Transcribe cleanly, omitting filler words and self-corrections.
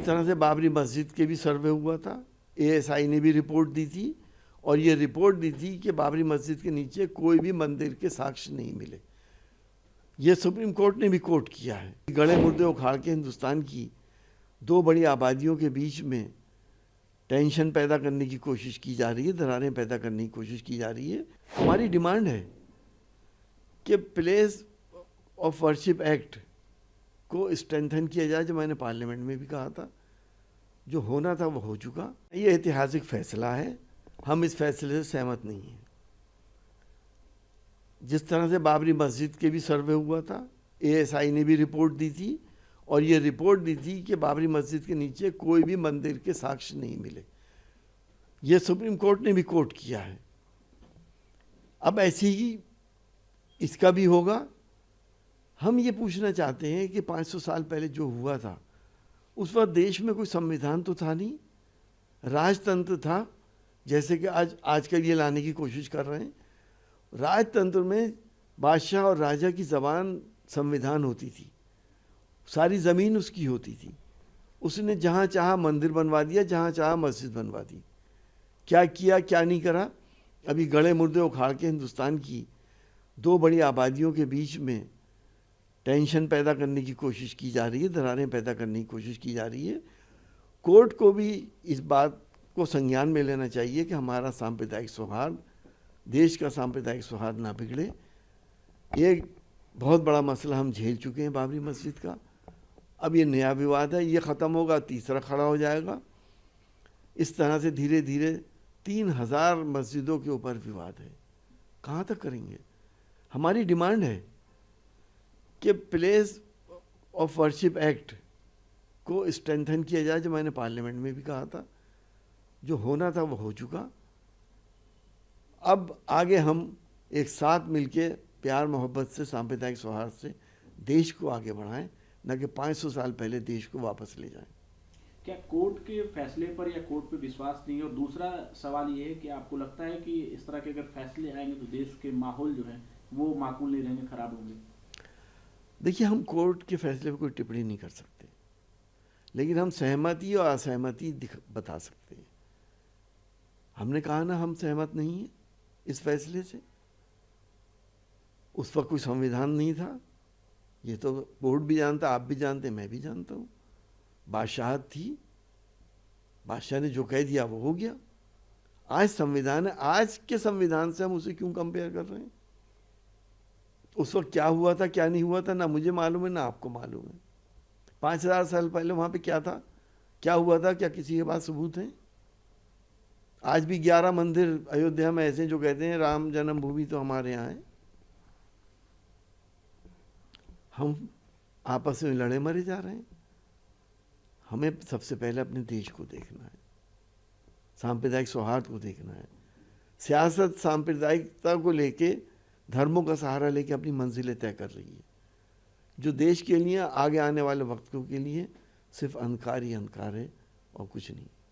जिस तरह से बाबरी मस्जिद के भी सर्वे हुआ था, एएसआई ने भी रिपोर्ट दी थी और ये रिपोर्ट दी थी कि बाबरी मस्जिद के नीचे कोई भी मंदिर के साक्ष्य नहीं मिले। ये सुप्रीम कोर्ट ने भी कोर्ट किया है। गड़े मुर्दे उखाड़ के हिंदुस्तान की दो बड़ी आबादियों के बीच में टेंशन पैदा करने की कोशिश की जा रही है, दरारें पैदा करने की कोशिश की जा रही है। हमारी डिमांड है कि प्लेस ऑफ वर्शिप एक्ट को स्ट्रेंथन किया जाए, जो मैंने पार्लियामेंट में भी कहा था। जो होना था वो हो चुका। ये ऐतिहासिक फैसला है, हम इस फैसले से सहमत नहीं हैं। जिस तरह से बाबरी मस्जिद के भी सर्वे हुआ था, एएसआई ने भी रिपोर्ट दी थी और ये रिपोर्ट दी थी कि बाबरी मस्जिद के नीचे कोई भी मंदिर के साक्ष्य नहीं मिले। ये सुप्रीम कोर्ट ने भी कोर्ट किया है। अब ऐसे ही इसका भी होगा। हम ये पूछना चाहते हैं कि 500 साल पहले जो हुआ था, उस वक्त देश में कोई संविधान तो था नहीं, राजतंत्र था, जैसे कि आज के लिए लाने की कोशिश कर रहे हैं। राजतंत्र में बादशाह और राजा की ज़बान संविधान होती थी, सारी ज़मीन उसकी होती थी। उसने जहाँ चाहा मंदिर बनवा दिया, जहाँ चाहा मस्जिद बनवा दी। क्या किया क्या नहीं करा, अभी गड़े मुर्दे उखाड़ के हिंदुस्तान की दो बड़ी आबादियों के बीच में टेंशन पैदा करने की कोशिश की जा रही है, दरारें पैदा करने की कोशिश की जा रही है। कोर्ट को भी इस बात को संज्ञान में लेना चाहिए कि हमारा सांप्रदायिक सौहार्द, देश का सांप्रदायिक सौहार्द ना बिगड़े। ये बहुत बड़ा मसला हम झेल चुके हैं बाबरी मस्जिद का। अब ये नया विवाद है, ये ख़त्म होगा, तीसरा खड़ा हो जाएगा। इस तरह से धीरे धीरे 3000 मस्जिदों के ऊपर विवाद है। कहाँ तक करेंगे? हमारी डिमांड है कि प्लेस ऑफ वर्शिप एक्ट को स्ट्रेंथन किया जाए, जो मैंने पार्लियामेंट में भी कहा था। जो होना था वो हो चुका। अब आगे हम एक साथ मिलके प्यार मोहब्बत से, सांप्रदायिक सौहार्द से देश को आगे बढ़ाएं, न कि 500 साल पहले देश को वापस ले जाएं। क्या कोर्ट के फैसले पर या कोर्ट पे विश्वास नहीं है? और दूसरा सवाल ये है कि आपको लगता है कि इस तरह के अगर फैसले आएंगे तो देश के माहौल जो है वो माकूल नहीं रहेंगे, खराब होंगे? देखिए, हम कोर्ट के फैसले पर कोई टिप्पणी नहीं कर सकते, लेकिन हम सहमति और असहमति बता सकते हैं। हमने कहा ना, हम सहमत नहीं हैं इस फैसले से। उस वक्त कोई संविधान नहीं था, ये तो कोर्ट भी जानता, आप भी जानते, मैं भी जानता हूँ। बादशाहत थी, बादशाह ने जो कह दिया वो हो गया। आज संविधान है, आज के संविधान से हम उसे क्यों कंपेयर कर रहे हैं? उस वक्त क्या हुआ था क्या नहीं हुआ था, ना मुझे मालूम है ना आपको मालूम है। 5000 साल पहले वहाँ पे क्या था, क्या हुआ था, क्या किसी के पास सबूत है? आज भी 11 मंदिर अयोध्या में ऐसे जो कहते हैं राम जन्मभूमि तो हमारे यहाँ है। हम आपस में लड़े मरे जा रहे हैं। हमें सबसे पहले अपने देश को देखना है, सांप्रदायिक सौहार्द को देखना है। सियासत सांप्रदायिकता को लेके, धर्मों का सहारा लेके अपनी मंजिलें तय कर रही है, जो देश के लिए, आगे आने वाले वक्तों के लिए सिर्फ अंधकार ही अंधकार है और कुछ नहीं।